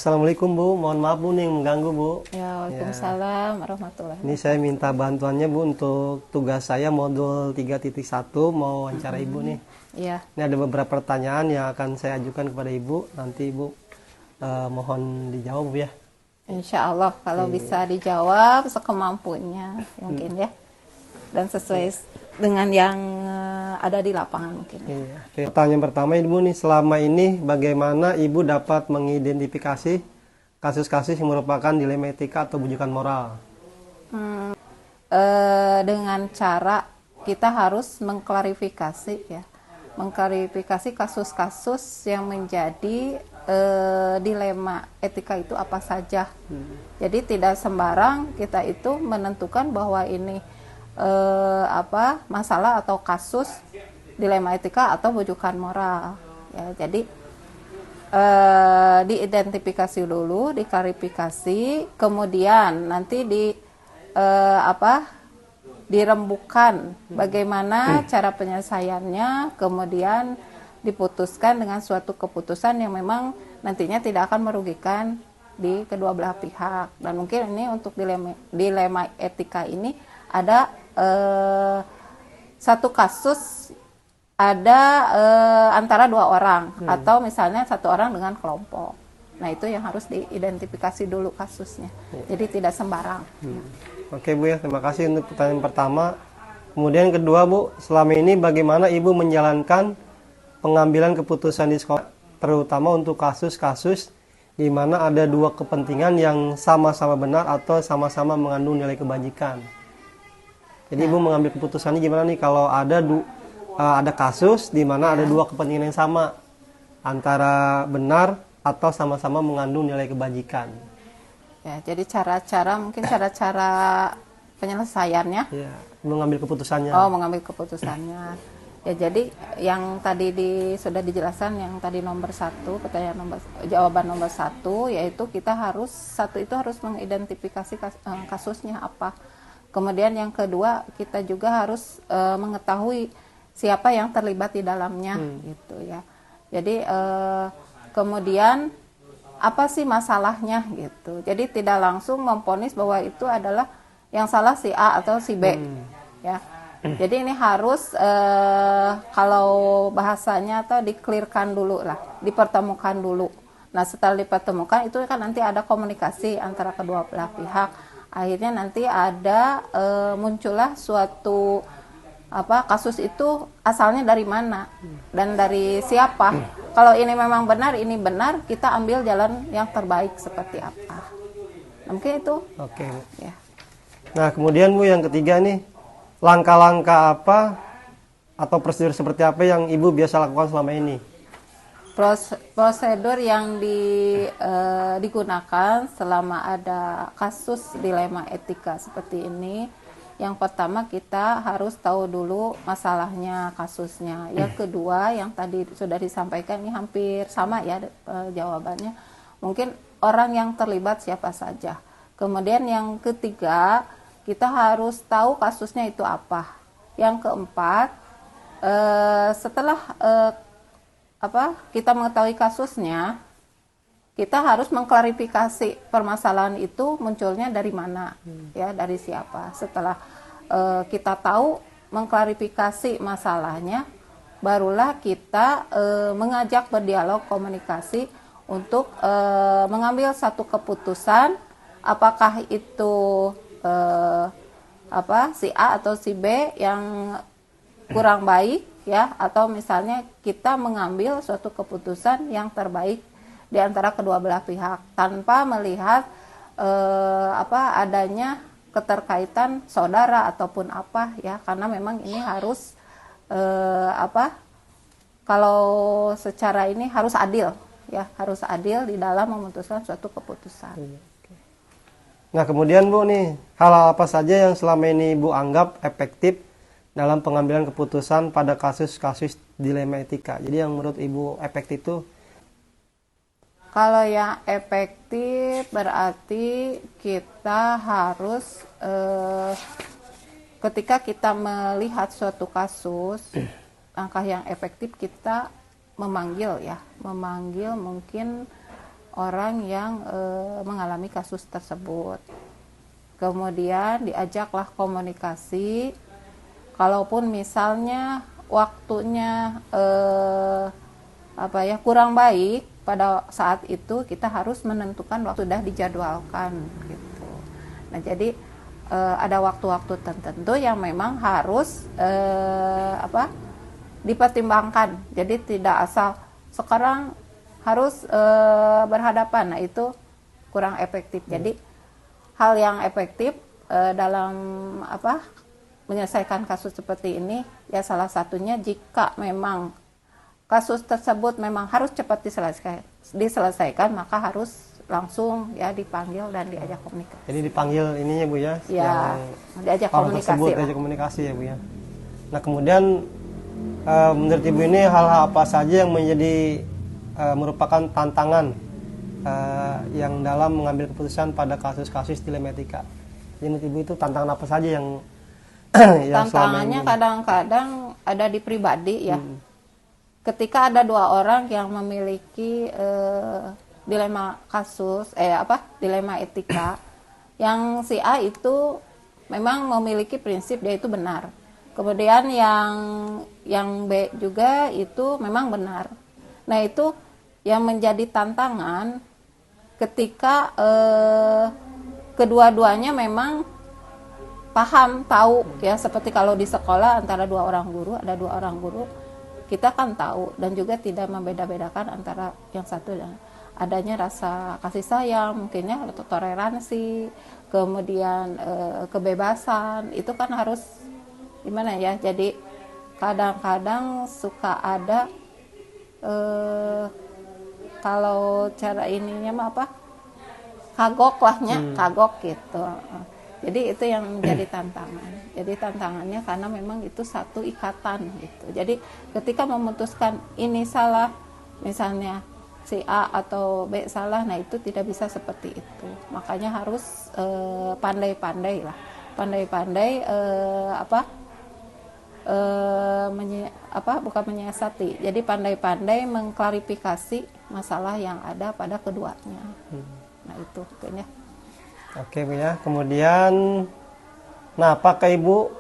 Assalamualaikum Bu, mohon maaf Bu nih mengganggu Bu. Ya, waalaikumsalam warahmatullahi Ini saya minta bantuannya Bu untuk tugas saya modul 3.1 mau wawancara Ibu nih. Iya, Ini ada beberapa pertanyaan yang akan saya ajukan kepada Ibu. Nanti Ibu mohon dijawab Bu ya. insya Allah kalau bisa dijawab sekemampunya mungkin ya, dan sesuai dengan yang ada di lapangan mungkin. Iya. Pertanyaan pertama Ibu nih, selama ini bagaimana Ibu dapat mengidentifikasi kasus-kasus yang merupakan dilema etika atau bujukan moral? Dengan cara kita harus mengklarifikasi ya, mengklarifikasi kasus-kasus yang menjadi dilema etika itu apa saja. Jadi tidak sembarang kita itu menentukan bahwa ini masalah atau kasus dilema etika atau bujukan moral ya. Jadi diidentifikasi dulu, diklarifikasi, kemudian nanti dirembukan bagaimana cara penyelesaiannya, kemudian diputuskan dengan suatu keputusan yang memang nantinya tidak akan merugikan di kedua belah pihak. Dan mungkin ini untuk dilema etika ini ada satu kasus ada antara dua orang atau misalnya satu orang dengan kelompok. Nah itu yang harus diidentifikasi dulu kasusnya. Jadi tidak sembarang. Oke Bu ya, terima kasih untuk pertanyaan pertama. Kemudian kedua Bu, selama ini bagaimana Ibu menjalankan pengambilan keputusan di sekolah, terutama untuk kasus-kasus di mana ada dua kepentingan yang sama-sama benar atau sama-sama mengandung nilai kebajikan. Jadi Ibu mengambil keputusannya gimana nih kalau ada kasus di mana ada dua kepentingan yang sama antara benar atau sama-sama mengandung nilai kebajikan. Ya, jadi mungkin cara-cara penyelesaiannya. Ya, mengambil keputusannya. Oh, mengambil keputusannya. Ya, jadi yang tadi sudah dijelaskan yang tadi jawaban nomor satu, yaitu kita harus mengidentifikasi kasusnya apa. Kemudian yang kedua, kita juga harus mengetahui siapa yang terlibat di dalamnya gitu ya. Jadi kemudian apa sih masalahnya gitu. Jadi tidak langsung memvonis bahwa itu adalah yang salah si A atau si B ya. Jadi ini harus kalau bahasanya atau di-clearkan dulu lah, dipertemukan dulu. Nah, setelah dipertemukan itu kan nanti ada komunikasi antara kedua belah pihak. Akhirnya nanti ada muncullah suatu kasus itu asalnya dari mana dan dari siapa. Kalau ini memang benar, kita ambil jalan yang terbaik seperti apa. Nah, mungkin itu. Oke. Ya. Nah, kemudian Bu yang ketiga nih, langkah-langkah apa atau prosedur seperti apa yang Ibu biasa lakukan selama ini? Prosedur yang digunakan selama ada kasus dilema etika seperti ini, yang pertama kita harus tahu dulu masalahnya, kasusnya. Yang kedua yang tadi sudah disampaikan ini hampir sama ya jawabannya. Mungkin orang yang terlibat siapa saja. Kemudian yang ketiga kita harus tahu kasusnya itu apa. Yang keempat setelah kita mengetahui kasusnya, kita harus mengklarifikasi permasalahan itu munculnya dari mana, ya, dari siapa. Setelah kita tahu mengklarifikasi masalahnya, barulah kita mengajak berdialog komunikasi untuk mengambil satu keputusan, apakah itu si A atau si B yang kurang baik ya, atau misalnya kita mengambil suatu keputusan yang terbaik di antara kedua belah pihak tanpa melihat adanya keterkaitan saudara ataupun apa ya, karena memang ini harus kalau secara ini harus adil ya, harus adil di dalam memutuskan suatu keputusan. Nah, kemudian Bu nih, hal apa saja yang selama ini Ibu anggap efektif dalam pengambilan keputusan pada kasus-kasus dilema etika? Jadi yang menurut Ibu efektif itu? Kalau yang efektif berarti kita harus ketika kita melihat suatu kasus, langkah yang efektif kita memanggil mungkin orang yang mengalami kasus tersebut. Kemudian diajaklah komunikasi. Kalaupun misalnya waktunya kurang baik pada saat itu, kita harus menentukan waktu sudah dijadwalkan gitu. Nah, jadi ada waktu-waktu tertentu yang memang harus dipertimbangkan. Jadi tidak asal sekarang harus berhadapan. Nah, itu kurang efektif. Jadi hal yang efektif dalam menyelesaikan kasus seperti ini ya, salah satunya jika memang kasus tersebut memang harus cepat diselesaikan, maka harus langsung ya dipanggil dan diajak komunikasi. Jadi dipanggil ininya Bu ya? Ya, diajak komunikasi ya Bu ya. Nah, kemudian menurut Ibu ini hal-hal apa saja yang menjadi merupakan tantangan yang dalam mengambil keputusan pada kasus-kasus dilema etika? Jadi menurut Ibu itu tantangan apa saja yang tantangannya kadang-kadang ada di pribadi ya. Ketika ada dua orang yang memiliki dilema kasus, dilema etika, yang si A itu memang memiliki prinsip dia itu benar. Kemudian yang B juga itu memang benar. Nah, itu yang menjadi tantangan ketika kedua-duanya memang paham, tahu ya, seperti kalau di sekolah antara ada dua orang guru, kita kan tahu dan juga tidak membeda-bedakan antara yang satu dan adanya rasa kasih sayang, mungkinnya atau toleransi, kemudian kebebasan, itu kan harus gimana ya. Jadi kadang-kadang suka ada kalau cara ininya mah kagok gitu. Jadi itu yang menjadi tantangan. Jadi tantangannya karena memang itu satu ikatan gitu. Jadi ketika memutuskan ini salah, misalnya si A atau B salah, nah itu tidak bisa seperti itu. Makanya harus pandai-pandai lah, bukan menyiasati. Jadi pandai-pandai mengklarifikasi masalah yang ada pada keduanya. Nah itu kayaknya. Oke Bu ya. Kemudian, nah apakah Ibu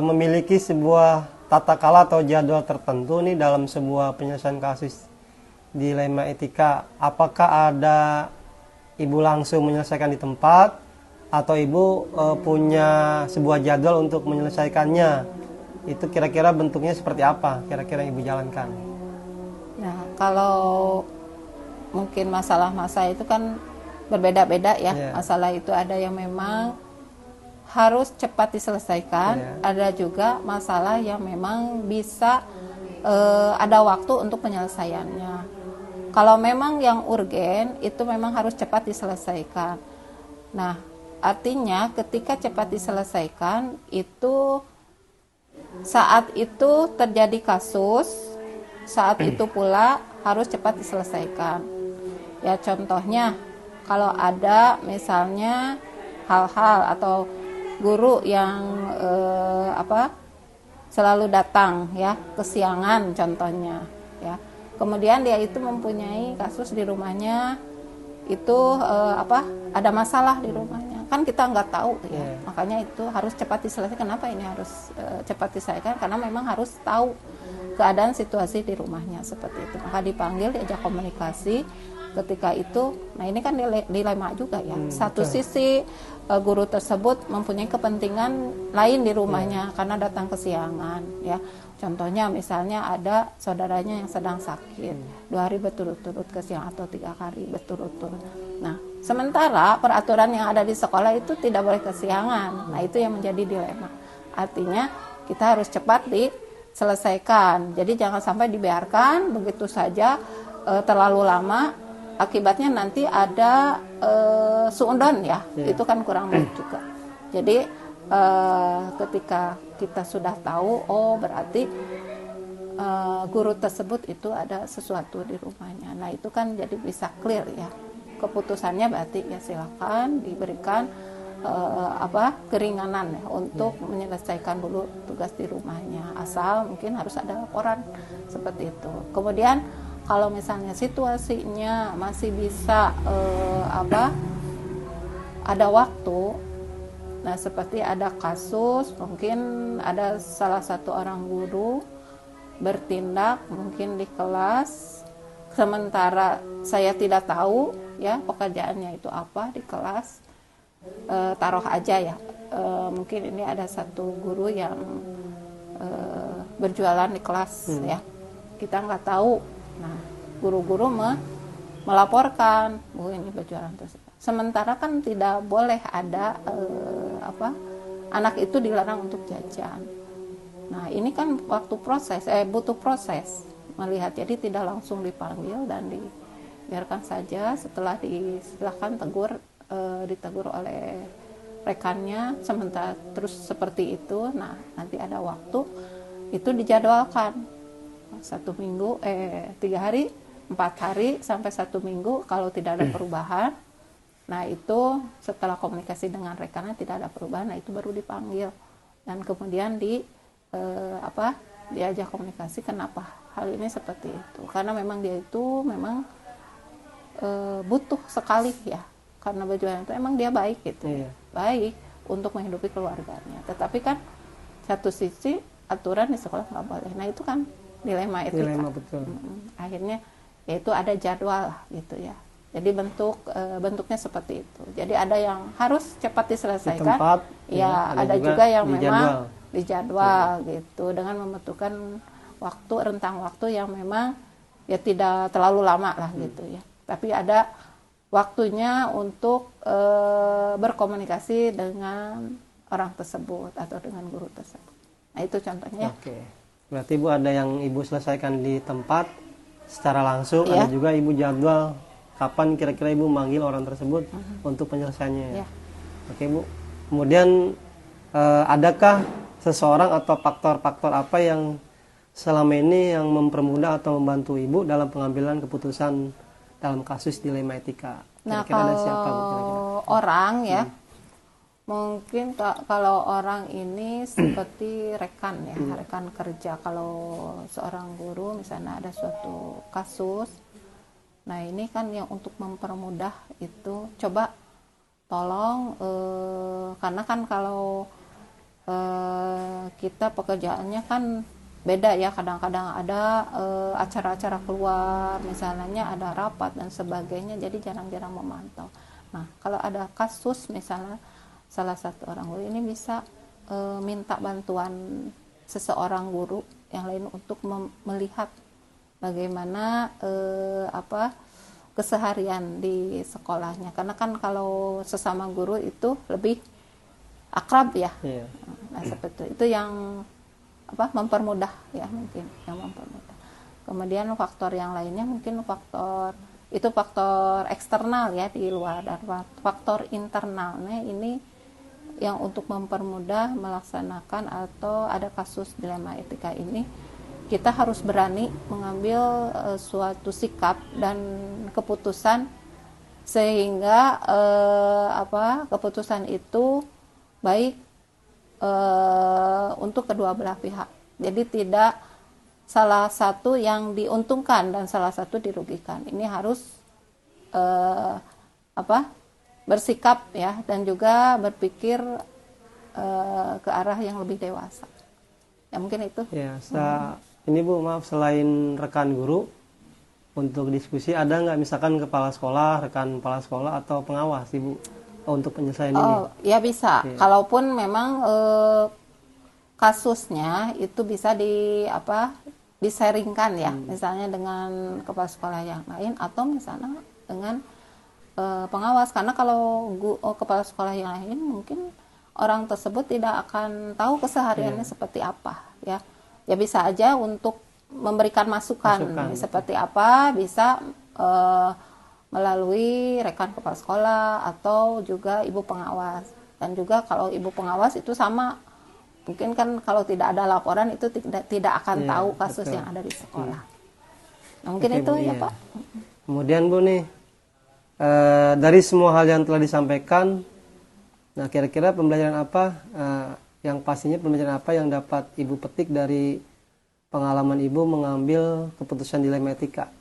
memiliki sebuah tata kala atau jadwal tertentu nih dalam sebuah penyelesaian kasus dilema etika? Apakah ada Ibu langsung menyelesaikan di tempat atau Ibu punya sebuah jadwal untuk menyelesaikannya? Itu kira-kira bentuknya seperti apa? Kira-kira Ibu jalankan? Nah, kalau mungkin masalah itu kan berbeda-beda ya. Masalah itu ada yang memang harus cepat diselesaikan, ada juga masalah yang memang bisa ada waktu untuk penyelesaiannya. Kalau memang yang urgen itu memang harus cepat diselesaikan. Nah, artinya ketika cepat diselesaikan itu saat itu terjadi kasus, saat itu pula harus cepat diselesaikan. Ya, contohnya kalau ada misalnya hal-hal atau guru yang selalu datang ya kesiangan contohnya ya, kemudian dia itu mempunyai kasus di rumahnya itu ada masalah di rumahnya, kan kita nggak tahu ya. Makanya itu harus cepat diselesaikan. Kenapa ini harus cepat diselesaikan? Karena memang harus tahu keadaan situasi di rumahnya seperti itu. Maka dipanggil, diajak komunikasi ketika itu. Nah, ini kan dilema juga ya. Satu sisi guru tersebut mempunyai kepentingan lain di rumahnya karena datang kesiangan ya. Contohnya misalnya ada saudaranya yang sedang sakit 2 hari berturut-turut kesiangan atau 3 hari berturut-turut. Nah, sementara peraturan yang ada di sekolah itu tidak boleh kesiangan. Nah, itu yang menjadi dilema. Artinya kita harus cepat diselesaikan. Jadi jangan sampai dibiarkan begitu saja terlalu lama. Akibatnya nanti ada suudon ya. Itu kan kurang baik juga. Jadi ketika kita sudah tahu, oh berarti guru tersebut itu ada sesuatu di rumahnya. Nah, itu kan jadi bisa clear ya. Keputusannya berarti ya silakan diberikan keringanan ya untuk menyelesaikan dulu tugas di rumahnya. Asal mungkin harus ada laporan seperti itu. Kemudian kalau misalnya situasinya masih bisa ada waktu. Nah, seperti ada kasus, mungkin ada salah satu orang guru bertindak mungkin di kelas, sementara saya tidak tahu ya pekerjaannya itu apa di kelas. Taruh aja ya, mungkin ini ada satu guru yang berjualan di kelas ya, kita nggak tahu. Nah, guru-guru melaporkan, bu ini berjualan terus. Sementara kan tidak boleh ada anak itu dilarang untuk jajan. Nah, ini kan waktu proses, butuh proses melihat, jadi tidak langsung dipanggil dan dibiarkan saja. Setelah silakan ditegur oleh rekannya, sementara terus seperti itu. Nah, nanti ada waktu itu dijadwalkan 1 minggu, 3 hari, 4 hari sampai 1 minggu. Kalau tidak ada perubahan, nah itu setelah komunikasi dengan rekannya tidak ada perubahan, nah itu baru dipanggil dan kemudian diajak komunikasi kenapa hal ini seperti itu, karena memang dia itu memang butuh sekali ya, karena berjualan itu emang dia baik gitu. Baik untuk menghidupi keluarganya, tetapi kan satu sisi aturan di sekolah nggak boleh. Nah itu kan dilema etika. Dilema, betul. Akhirnya yaitu ada jadwal gitu ya. Jadi bentuknya seperti itu. Jadi ada yang harus cepat diselesaikan. Di tempat, ya ada juga yang memang dijadwal ya, gitu, dengan membutuhkan rentang waktu yang memang ya tidak terlalu lama lah gitu ya. Tapi ada waktunya untuk berkomunikasi dengan orang tersebut atau dengan guru tersebut. Nah itu contohnya. Oke. Berarti Bu ada yang Ibu selesaikan di tempat secara langsung, ada juga Ibu jadwal kapan kira-kira Ibu manggil orang tersebut untuk penyelesaiannya. Oke Bu. Kemudian adakah seseorang atau faktor-faktor apa yang selama ini yang mempermudah atau membantu Ibu dalam pengambilan keputusan dalam kasus dilema etika? Nah, Kira-kira ada siapa Bu? Kira-kira orang ya, mungkin kalau orang ini seperti rekan ya, rekan kerja. Kalau seorang guru misalnya ada suatu kasus, nah ini kan yang untuk mempermudah itu coba tolong, karena kan kalau kita pekerjaannya kan beda ya, kadang-kadang ada acara-acara keluar, misalnya ada rapat dan sebagainya, jadi jarang-jarang memantau. Nah kalau ada kasus misalnya salah satu orang guru ini bisa minta bantuan seseorang guru yang lain untuk melihat bagaimana keseharian di sekolahnya, karena kan kalau sesama guru itu lebih akrab ya. Nah seperti itu yang mempermudah ya, mungkin yang mempermudah. Kemudian faktor yang lainnya mungkin faktor eksternal ya, di luar, dan faktor internalnya ini yang untuk mempermudah melaksanakan atau ada kasus dilema etika ini, kita harus berani mengambil suatu sikap dan keputusan sehingga keputusan itu baik untuk kedua belah pihak. Jadi tidak salah satu yang diuntungkan dan salah satu dirugikan. Ini harus bersikap ya, dan juga berpikir ke arah yang lebih dewasa. Ya mungkin itu. Ya, ini Bu, maaf, selain rekan guru untuk diskusi, ada nggak misalkan kepala sekolah, rekan kepala sekolah atau pengawas Ibu untuk penyelesaian ini? Ya bisa. Kalaupun memang kasusnya itu bisa disaringkan ya, misalnya dengan kepala sekolah yang lain atau misalnya dengan pengawas, karena kalau kepala sekolah yang lain mungkin orang tersebut tidak akan tahu kesehariannya seperti apa ya. Ya bisa aja untuk memberikan masukan seperti apa, bisa melalui rekan kepala sekolah atau juga ibu pengawas. Dan juga kalau ibu pengawas itu sama, mungkin kan kalau tidak ada laporan itu tidak akan tahu kasus yang ada di sekolah. Nah, mungkin itu Bu, ya Pak. Kemudian Bu nih, dari semua hal yang telah disampaikan, nah kira-kira pembelajaran apa yang pastinya pembelajaran apa yang dapat Ibu petik dari pengalaman Ibu mengambil keputusan dilema etika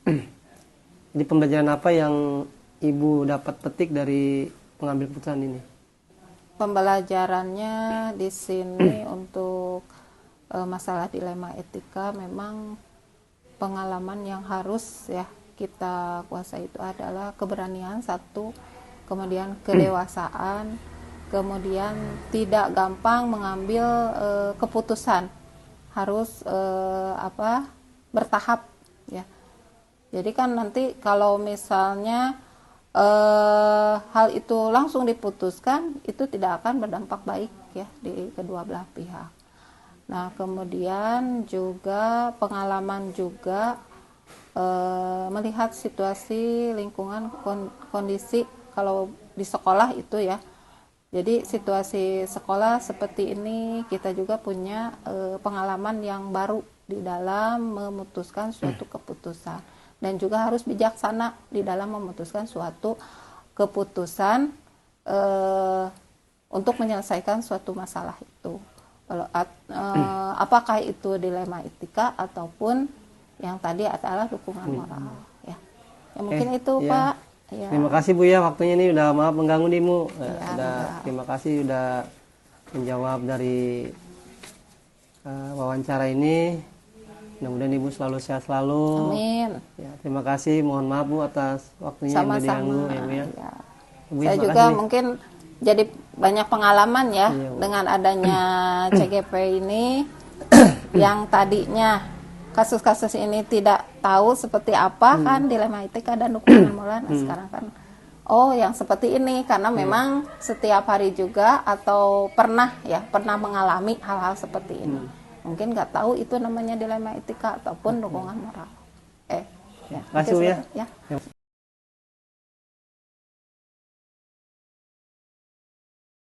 Jadi pembelajaran apa yang Ibu dapat petik dari pengambil keputusan ini? Pembelajarannya di sini untuk masalah dilema etika, memang pengalaman yang harus ya kita kuasai itu adalah keberanian satu, kemudian kedewasaan, kemudian tidak gampang mengambil keputusan, harus bertahap ya. Jadi kan nanti kalau misalnya hal itu langsung diputuskan, itu tidak akan berdampak baik ya di kedua belah pihak. Nah, kemudian juga pengalaman juga melihat situasi lingkungan, kondisi kalau di sekolah itu ya. Jadi situasi sekolah seperti ini, kita juga punya pengalaman yang baru di dalam memutuskan suatu keputusan. Dan juga harus bijaksana di dalam memutuskan suatu keputusan untuk menyelesaikan suatu masalah itu. Apakah itu dilema etika ataupun yang tadi adalah dukungan moral ya. Ya mungkin itu ya. Pak. Ya. Terima kasih Bu ya, waktunya ini udah, maaf mengganggu nih Bu. Ya, Terima kasih udah menjawab dari wawancara ini. Mudah-mudahan Ibu selalu sehat selalu. Amin. Ya, terima kasih. Mohon maaf Bu atas waktunya yang udah diganggu ya Bu ya. Ya. Bu, Saya terima juga kasih nih. mungkin jadi banyak pengalaman ya Iya, Bu. dengan adanya CGP ini yang tadinya kasus-kasus ini tidak tahu seperti apa kan dilema etika dan dukungan moral. Nah, sekarang kan yang seperti ini karena memang setiap hari juga atau pernah mengalami hal-hal seperti ini. Mungkin nggak tahu itu namanya dilema etika ataupun dukungan moral. Terima kasih Bu ya. Ya.